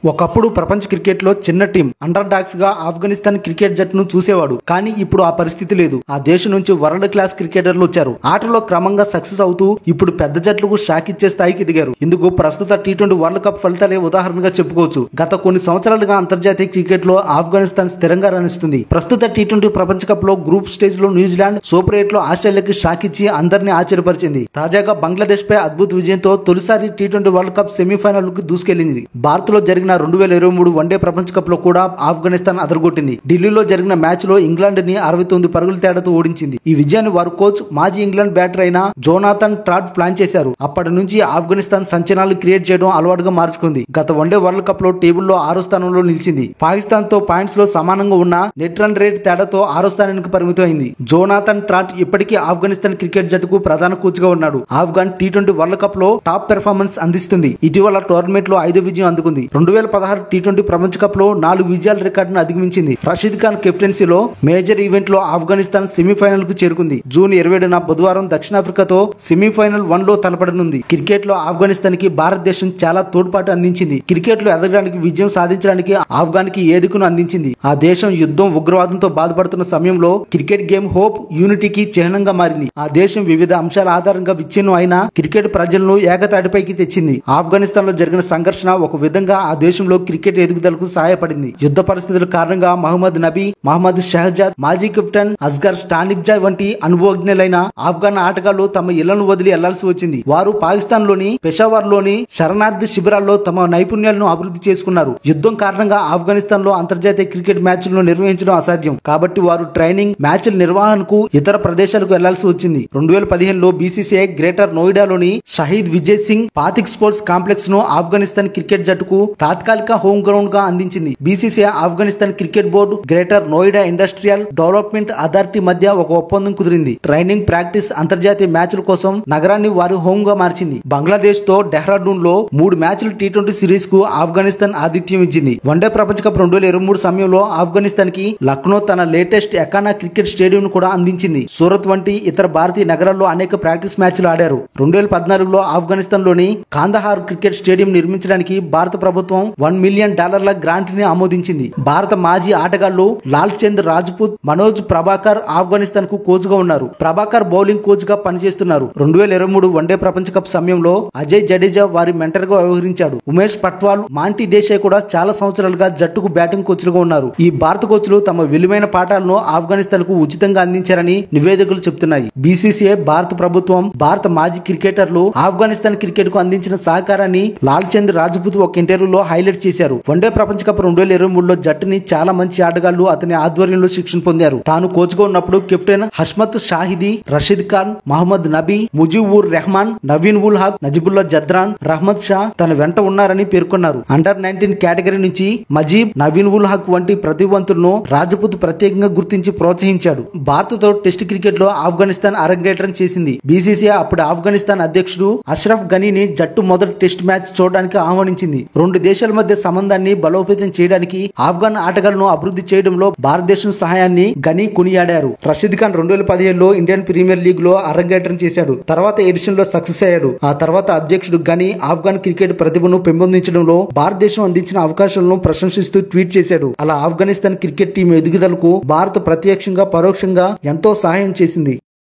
ఒకప్పుడు ప్రపంచ క్రికెట్ లో చిన్న టీం అండర్ డాగ్స్ గా ఆఫ్ఘనిస్తాన్ క్రికెట్ జట్టును చూసేవాడు. కానీ ఇప్పుడు ఆ పరిస్థితి లేదు. ఆ దేశం నుంచి వరల్డ్ క్లాస్ క్రికెటర్లు వచ్చారు. ఆటలో క్రమంగా సక్సెస్ అవుతూ ఇప్పుడు పెద్ద జట్లకు షాక్ ఇచ్చే స్థాయికి ఎదిగారు. ఇందుకు ప్రస్తుత టీ20 వరల్డ్ కప్ ఫలితాలే ఉదాహరణగా చెప్పుకోవచ్చు. గత కొన్ని సంవత్సరాలుగా అంతర్జాతీయ క్రికెట్ లో ఆఫ్ఘనిస్తాన్ స్థిరంగా రాణిస్తుంది. ప్రస్తుత టీ20 ప్రపంచ కప్ లో గ్రూప్ స్టేజ్ లో న్యూజిలాండ్, సూపర్ 8 లో ఆస్ట్రేలియాకి షాక్ ఇచ్చి అందరినీ ఆశ్చర్యపరిచింది. తాజాగా బంగ్లాదేశ్ పై అద్భుత విజయంతో తొలిసారి టీ20 వరల్డ్ కప్ సెమీఫైనల్ కు దూసుకెళ్లింది. భారత్ లో జరిగిన 2023 వన్డే ప్రపంచ కప్ లో కూడా ఆఫ్ఘనిస్తాన్ అదరగొట్టింది. ఢిల్లీలో జరిగిన మ్యాచ్ లో ఇంగ్లాండ్ ని 69 పరుగుల తేడాతో ఓడించింది. ఈ విజయాన్ని వారు కోచ్, మాజీ ఇంగ్లాండ్ బ్యాటర్ అయిన జోనాథన్ ట్రాట్ ప్లాన్ చేశారు. అప్పటి నుంచి ఆఫ్ఘనిస్తాన్ సంచలనాలు క్రియేట్ చేయడం అలవాటుగా మార్చుకుంది. గత వన్డే వరల్డ్ కప్ లో టేబుల్లో 6వ స్థానంలో నిలిచింది. పాకిస్తాన్ తో పాయింట్స్ లో సమానంగా ఉన్న నెట్ రన్ రేట్ తేడాతో 6వ స్థానానికి పరిమితం అయింది. జోనాథన్ ట్రాట్ ఇప్పటికీ ఆఫ్ఘనిస్తాన్ క్రికెట్ జట్టుకు ప్రధాన కోచ్ గా ఉన్నాడు. ఆఫ్ఘాన్ టీ20 వరల్డ్ కప్ లో టాప్ పెర్ఫార్మెన్స్ అందిస్తుంది. ఇటీవల టోర్నమెంట్ లో 5వ విజయం అందుకుంది. 2016 టీ20 ప్రపంచ కప్ లో 4 విజయాల రికార్డును అధిగమించింది. రషీద్ ఖాన్ కెప్టెన్సీలో మేజర్ ఈవెంట్ లో ఆఫ్ఘనిస్తాన్ సెమీఫైనల్ కు చేరుకుంది. జూన్ 27న బుధవారం దక్షిణాఫ్రికాతో సెమీఫైనల్ 1 లో తలపడనుంది. క్రికెట్ లో ఆఫ్ఘనిస్తాన్ కి భారతదేశం చాలా తోడ్పాటు అందించింది. క్రికెట్ లో ఎదగడానికి, విజయం సాధించడానికి ఆఫ్ఘాన్ కి ఏ దిక్కును అందించింది. ఆ దేశం యుద్ధం, ఉగ్రవాదంతో బాధపడుతున్న సమయంలో క్రికెట్ గేమ్ హోప్, యూనిటీకి చిహ్నంగా మారింది. ఆ దేశం వివిధ అంశాల ఆధారంగా విచ్ఛిన్నం అయిన క్రికెట్ ప్రజలను ఏకతాటిపైకి తెచ్చింది. ఆఫ్ఘనిస్తాన్ లో జరిగిన సంఘర్షణ ఒక విధంగా ఆ దేశంలో క్రికెట్ ఎదుగుదలకు సహాయపడింది. యుద్ధ పరిస్థితుల కారణంగా మహమ్మద్ నబీ, మహమ్మద్ షహజాద్, మాజీ కెప్టెన్ అస్గర్ స్టానిక్జాయ్ వంటి అనుభవజ్ఞులైన ఆఫ్ఘన్ ఆటగాళ్లు తమ ఇళ్లను వదిలి వెళ్లాల్సి వచ్చింది. వారు పాకిస్తాన్ లోని పెషావర్ లోని శరణార్థి శిబిరాల్లో తమ నైపుణ్యాలను అభివృద్ధి చేసుకున్నారు. యుద్ధం కారణంగా ఆఫ్ఘనిస్తాన్ లో అంతర్జాతీయ క్రికెట్ మ్యాచ్లను నిర్వహించడం అసాధ్యం. కాబట్టి వారు ట్రైనింగ్, మ్యాచ్ల నిర్వహణకు ఇతర ప్రదేశాలకు వెళ్లాల్సి వచ్చింది. 2015లో బీసీసీఐ గ్రేటర్ నోయిడాలోని షహీద్ విజయ్ సింగ్ పాతిక్ స్పోర్ట్స్ కాంప్లెక్స్ ను ఆఫ్ఘనిస్తాన్ క్రికెట్ జట్టుకు తాత్కాలిక హోమ్ గ్రౌండ్ గా అందించింది. BCCI, Afghanistan cricket board, greater Noida industrial development authority మధ్య ఒక ఒప్పందం కుదిరింది. ట్రైనింగ్, ప్రాక్టీస్, అంతర్జాతీయ మ్యాచ్ల కోసం నగరాన్ని వారి హోమ్ గా మార్చింది. బంగ్లాదేశ్ తో డెహ్రాడూన్ లో 3 మ్యాచ్ల టీ20 సిరీస్ కు ఆఫ్ఘనిస్తాన్ ఆతిథ్యం ఇచ్చింది. వన్డే ప్రపంచ కప్ 2023 సమయంలో ఆఫ్ఘనిస్తాన్ కి లక్నో తన లేటెస్ట్ ఎకానా క్రికెట్ స్టేడియం ను కూడా అందించింది. సూరత్ వంటి ఇతర భారతీయ నగరాల్లో అనేక ప్రాక్టీస్ మ్యాచ్లు ఆడారు. 2014లో ఆఫ్ఘనిస్తాన్ లోని కాందహార్ క్రికెట్ స్టేడియం నిర్మించడానికి భారత ప్రభుత్వం $1 మిలియన్ గ్రాంట్ ని ఆమోదించింది. భారత మాజీ ఆటగాళ్లు లాల్ చంద్ రాజ్పుత్, మనోజ్ ప్రభాకర్ ఆఫ్ఘనిస్తాన్ కు కోచ్ గా ఉన్నారు. ప్రభాకర్ బౌలింగ్ కోచ్ గా పనిచేస్తున్నారు. 2023 వన్డే ప్రపంచ కప్ సమయంలో అజయ్ జడేజా వారి మెంటర్ గా వ్యవహరించాడు. ఉమేష్ పట్వాల్, మాంటీ దేశాయ్ కూడా చాలా సంవత్సరాలుగా జట్టుకు బ్యాటింగ్ కోచ్లుగా ఉన్నారు. ఈ భారత కోచ్లు తమ విలువైన పాఠాలను ఆఫ్ఘనిస్తాన్ కు ఉచితంగా అందించారని నివేదికలు చెబుతున్నాయి. బీసీసీఐ, భారత ప్రభుత్వం, భారత మాజీ క్రికెటర్లు ఆఫ్ఘనిస్తాన్ క్రికెట్ కు అందించిన సహకారాన్ని లాల్ చంద్ రాజ్పుత్ ఒక ఇంటర్వ్యూలో హైలైట్ చేశారు. వన్డే ప్రపంచ కప్ 2023లో జట్టుని చాలా మంచి ఆటగాళ్లు అతని ఆధ్వర్యంలో శిక్షణ పొందారు. తాను కోచ్ గా ఉన్నప్పుడు కెప్టెన్ హష్మత్ షాహిదీ, రషీద్ ఖాన్, మహమ్మద్ నబీ, ముజీబుర్ రెహమాన్, నవీన్ ఉల్ హక్, నజిబుల్లా జద్రాన్, రహ్మద్ షా తన వెంట ఉన్నారని పేర్కొన్నారు. అండర్-19 కేటగిరీ నుంచి మజీబ్, నవీన్ ఉల్ హక్ వంటి ప్రతిభావంతులను రాజ్పుత్ ప్రత్యేకంగా గుర్తించి ప్రోత్సహించాడు. భారత్తో టెస్ట్ క్రికెట్ లో ఆఫ్ఘనిస్తాన్ అరంగేట్రం చేసింది. బీసీసీఐ అప్పుడు ఆఫ్ఘనిస్తాన్ అధ్యక్షుడు అష్రఫ్ ఘనీని జట్టు మొదటి టెస్ట్ మ్యాచ్ చూడడానికి ఆహ్వానించింది. 2 దేశాల మధ్య సంబంధాన్ని బలోపేతం చేయడానికి, ఆఫ్ఘన్ ఆటగాళ్లను అభివృద్ధి చేయడంలో భారతదేశం సహాయాన్ని ఘనీ కొనియాడారు. రషీద్ ఖాన్ 2015లో ఇండియన్ ప్రీమియర్ లీగ్ లో అరంగేట్రం చేశాడు. తర్వాత ఎడిషన్ లో సక్సెస్ అయ్యాడు. ఆ తర్వాత అధ్యక్షుడు ఘనీ ఆఫ్ఘన్ క్రికెట్ ప్రతిభను పెంపొందించడంలో భారతదేశం అందించిన అవకాశాలను ప్రశంసిస్తూ ట్వీట్ చేశాడు. అలా ఆఫ్ఘనిస్తాన్ క్రికెట్ టీం ఎదుగుదలకు భారత్ ప్రత్యక్షంగా, పరోక్షంగా ఎంతో సహాయం చేసింది.